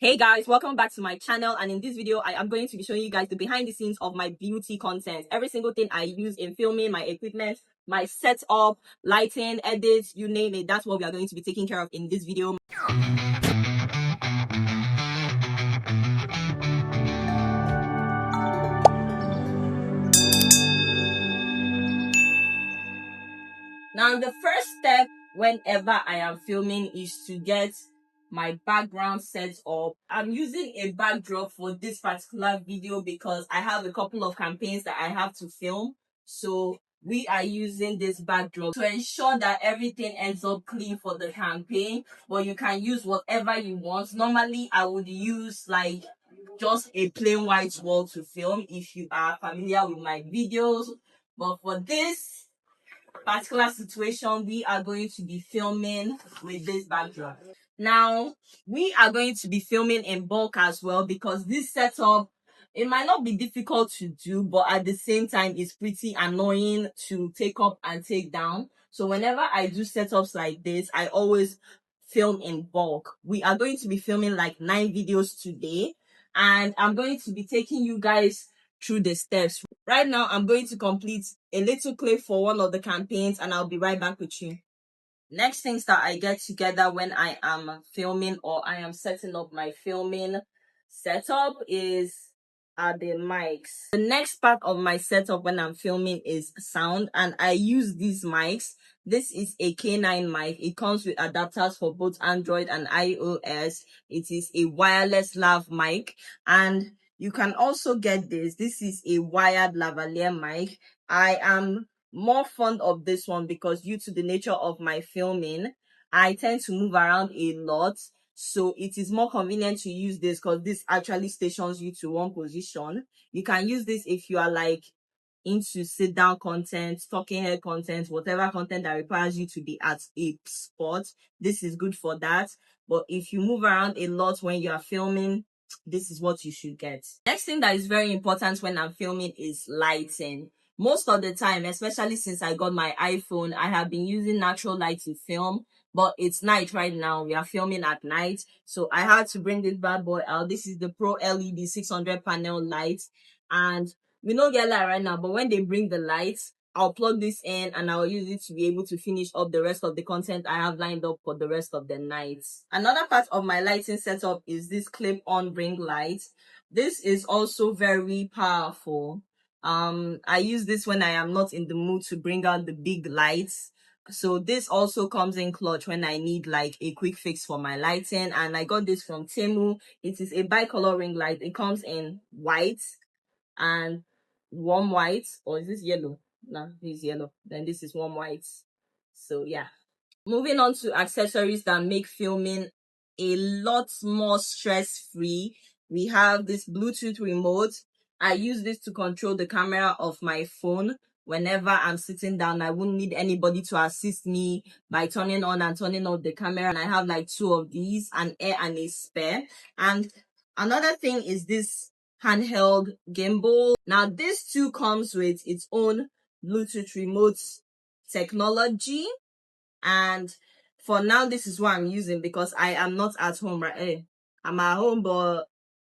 Hey guys, welcome back to my channel, and in this video I am going to be showing you guys the behind the scenes of my beauty content. Every single thing I use in filming, my equipment, my setup, lighting, edits, you name it, that's what we are going to be taking care of in this video. Now the first step whenever I am filming is to get my background set up. I'm using a backdrop for this particular video because I have a couple of campaigns that I have to film. So we are using this backdrop to ensure that everything ends up clean for the campaign, but you can use whatever you want. Normally I would use like just a plain white wall to film if you are familiar with my videos, but for this particular situation, we are going to be filming with this backdrop. Now, we are going to be filming in bulk as well because this setup, it might not be difficult to do, but at the same time, it's pretty annoying to take up and take down. So whenever I do setups like this, I always film in bulk. We are going to be filming like 9 videos today, and I'm going to be taking you guys through the steps. Right now, I'm going to complete a little clip for one of the campaigns, and I'll be right back with you. Next things that I get together when I am filming or I am setting up my filming setup are the mics. The next part of my setup when I'm filming is sound, and I use these mics. This is a K9 mic. It comes with adapters for both Android and iOS. It is a wireless lav mic, and you can also get this. This is a wired lavalier mic. I am more fond of this one because due to the nature of my filming, I tend to move around a lot. So it is more convenient to use this because this actually stations you to one position. You can use this if you are like into sit down content, talking head content, whatever content that requires you to be at a spot. This is good for that. But if you move around a lot when you are filming, this is what you should get. Next thing that is very important when I'm filming is lighting. Most of the time, especially since I got my iPhone, I have been using natural light to film, but it's night right now. We are filming at night. So I had to bring this bad boy out. This is the Pro LED 600 panel light, and we don't get light right now, but when they bring the lights, I'll plug this in and I'll use it to be able to finish up the rest of the content I have lined up for the rest of the night. Another part of my lighting setup is this clip-on ring light. This is also very powerful. I use this when I am not in the mood to bring out the big lights. So this also comes in clutch when I need like a quick fix for my lighting, and I got this from Temu. It is a bicolor ring light. It comes in white and warm white, or is this yellow? No, this is yellow. Then this is warm white. So yeah. Moving on to accessories that make filming a lot more stress-free. We have this Bluetooth remote. I use this to control the camera of my phone. Whenever I'm sitting down, I wouldn't need anybody to assist me by turning on and turning off the camera. And I have like 2 of these, an air and a spare. And another thing is this handheld gimbal. Now this too comes with its own Bluetooth remote technology, and for now this is what I'm using because I am not at home right. I'm at home, but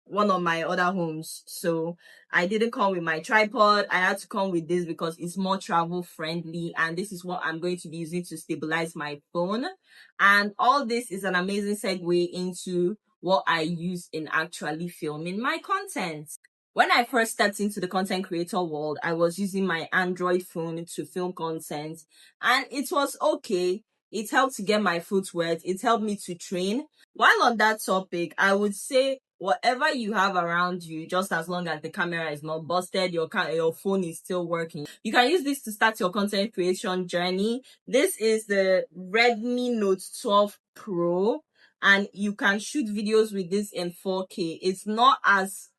one of my other homes, so I didn't come with my tripod. I had to come with this because it's more travel friendly, and this is what I'm going to be using to stabilize my phone. And all this is an amazing segue into what I use in actually filming my content. When I first stepped into the content creator world, I was using my Android phone to film content, and it was okay. It helped to get my foot wet. It helped me to train. While on that topic, I would say whatever you have around you, just as long as the camera is not busted, your phone is still working, you can use this to start your content creation journey. This is the Redmi Note 12 Pro, and you can shoot videos with this in 4K. It's not as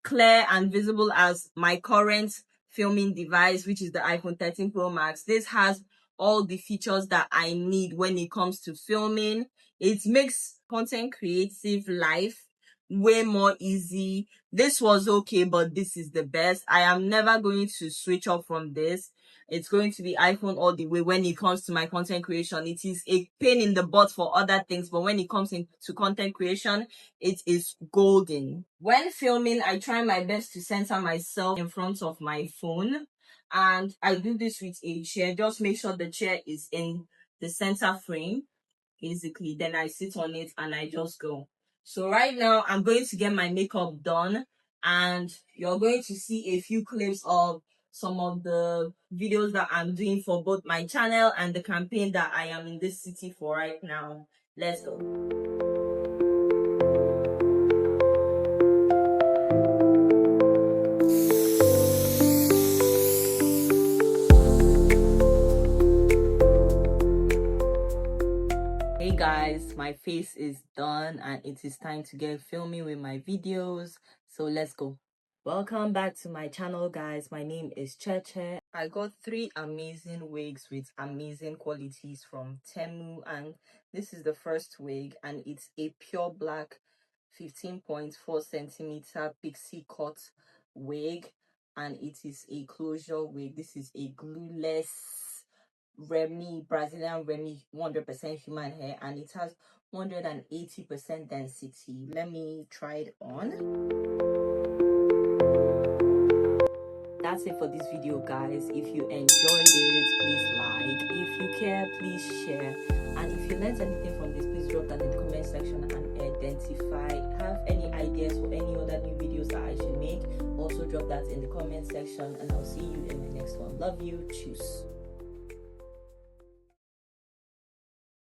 clear and visible as my current filming device, which is the iPhone 13 Pro Max. This has all the features that I need when it comes to filming. It makes content creative life way more easy. This was okay, but this is the best. I am never going to switch off from this. it's going to be iPhone all the way when it comes to my content creation. It is a pain in the butt for other things, but when it comes into content creation, it is golden. When filming, I try my best to center myself in front of my phone, and I do this with a chair. Just make sure the chair is in the center frame, basically. Then I sit on it and I just go. So right now I'm going to get my makeup done, and you're going to see a few clips of some of the videos that I'm doing for both my channel and the campaign that I am in this city for right now. Let's go. Hey guys, my face is done and it is time to get filming with my videos, so let's go. Welcome back to my channel, guys. My name is Cheche. I got 3 amazing wigs with amazing qualities from Temu, and this is the first wig, and it's a pure black 15.4 centimeter pixie cut wig, and it is a closure wig. This is a glueless Brazilian Remy 100% human hair, and it has 180% density. Let me try it on. That's it for this video, guys. If you enjoyed it, please like. If you care, please share. And if you learned anything from this, please drop that in the comment section and identify. Have any ideas for any other new videos that I should make? Also drop that in the comment section, and I'll see you in the next one. Love you. Choose.